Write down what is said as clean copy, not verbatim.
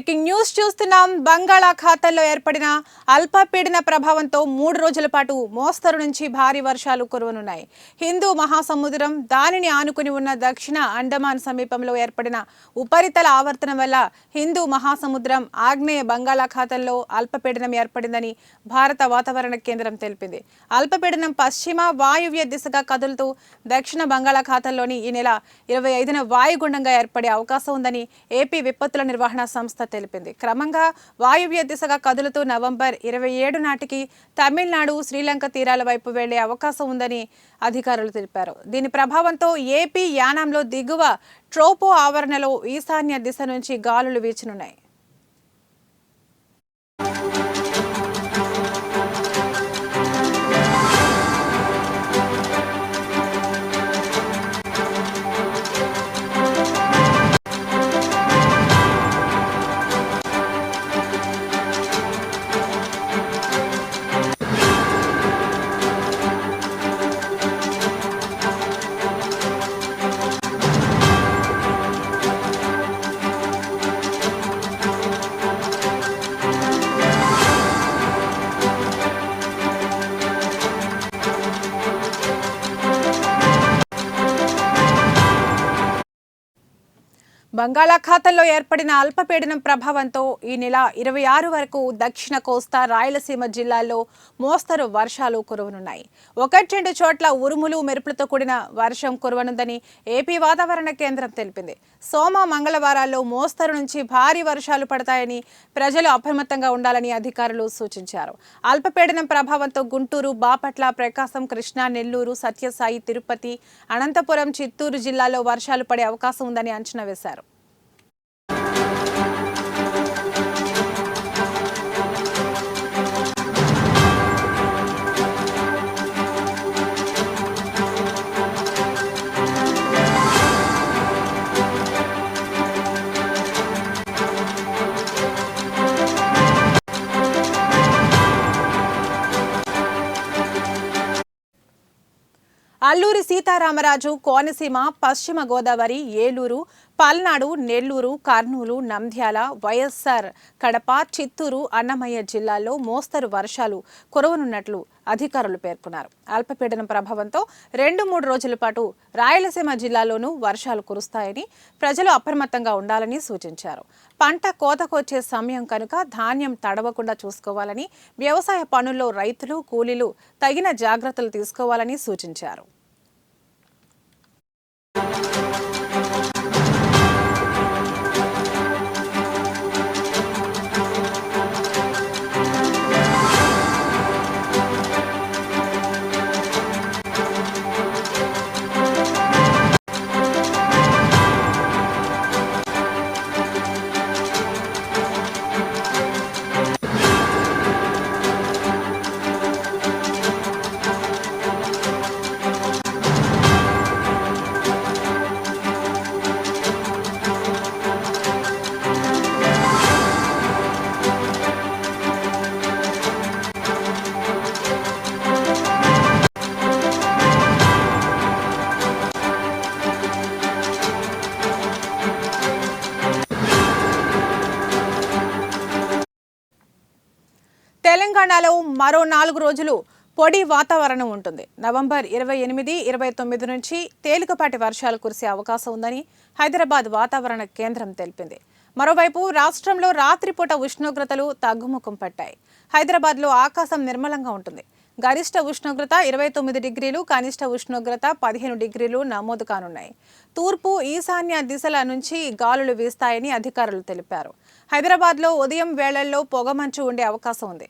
Breaking news చూస్తున్నాం. బంగాళాఖాతంలో ఏర్పడిన అల్పపీడన ప్రభావంతో 3 రోజుల పాటు మోస్తరు నుంచి భారీ వర్షాలు కురవనున్నాయి. హిందూ మహాసముద్రం దానిని ఆనుకుని ఉన్న దక్షిణ అండమాన్ సమీపంలో ఏర్పడిన ఉపరితల ఆవర్తనం వల్ల హిందూ మహాసముద్రం ఆగ్నేయ బంగాళాఖాతంలో అల్పపీడనం ఏర్పడిందని భారత వాతావరణ కేంద్రం తెలిపింది. అల్పపీడనం పశ్చిమ వాయువ్య దిశగా కదులుతూ దక్షిణ బంగాళాఖాతంలోని ఈ నెల 25న వాయుగుండంగా ఏర్పడే అవకాశం ఉందని ఏపీ విపత్తుల నిర్వహణ సంస్థ తెలిపింది. క్రమంగా వాయువ్య దిశగా కదులుతూ నవంబర్ 27 నాటికి తమిళనాడు, శ్రీలంక తీరాల వైపు వెళ్లే అవకాశం ఉందని అధికారులు తెలిపారు. దీని ప్రభావంతో ఏపీ యానాంలో దిగువ ట్రోపో ఆవరణలో ఈశాన్య దిశ నుంచి గాలులు వీచనున్నాయి. బంగాళాఖాతంలో ఏర్పడిన అల్పపీడనం ప్రభావంతో ఈ నెల 26 వరకు దక్షిణ కోస్తా, రాయలసీమ జిల్లాల్లో మోస్తరు వర్షాలు కురవనున్నాయి. 1-2 చోట్ల ఉరుములు, మెరుపులతో కూడిన వర్షం కురవనుందని ఏపీ వాతావరణ కేంద్రం తెలిపింది. సోమ, మంగళవారాల్లో మోస్తరు నుంచి భారీ వర్షాలు పడతాయని ప్రజలు అప్రమత్తంగా ఉండాలని అధికారులు సూచించారు. అల్పపీడనం ప్రభావంతో గుంటూరు, బాపట్ల, ప్రకాశం, కృష్ణా, నెల్లూరు, సత్యసాయి, తిరుపతి, అనంతపురం, చిత్తూరు జిల్లాల్లో వర్షాలు పడే అవకాశం ఉందని అంచనా వేశారు. అల్లూరి సీతారామరాజు కోనసీమ, పశ్చిమ గోదావరి, ఏలూరు, పల్నాడు, నెల్లూరు, కర్నూలు, నంద్యాల, వైఎస్ఆర్ కడప, చిత్తూరు, అన్నమయ్య జిల్లాల్లో మోస్తరు వర్షాలు కురవనున్నట్లు అధికారులు పేర్కొన్నారు. అల్పపీడనం ప్రభావంతో 2-3 రోజుల పాటు రాయలసీమ జిల్లాలోనూ వర్షాలు కురుస్తాయని ప్రజలు అప్రమత్తంగా ఉండాలని సూచించారు. పంట కోతకొచ్చే సమయం కనుక ధాన్యం తడవకుండా చూసుకోవాలని, వ్యవసాయ పనుల్లో రైతులు, కూలీలు తగిన జాగ్రత్తలు తీసుకోవాలని సూచించారు. తెలంగాణలో మరో 4 రోజులు పొడి వాతావరణం ఉంటుంది. నవంబర్ 28, 29 నుంచి తేలికపాటి వర్షాలు కురిసే అవకాశం ఉందని హైదరాబాద్ వాతావరణ కేంద్రం తెలిపింది. మరోవైపు రాష్ట్రంలో రాత్రిపూట ఉష్ణోగ్రతలు తగ్గుముఖం పట్టాయి. హైదరాబాద్లో ఆకాశం నిర్మలంగా ఉంటుంది. గరిష్ట ఉష్ణోగ్రత 29 డిగ్రీలు, కనిష్ట ఉష్ణోగ్రత 15 డిగ్రీలు నమోదు కానున్నాయి. తూర్పు, ఈశాన్య దిశల నుంచి గాలులు వీస్తాయని అధికారులు తెలిపారు. హైదరాబాద్లో ఉదయం వేళల్లో పొగమంచు ఉండే అవకాశం ఉంది.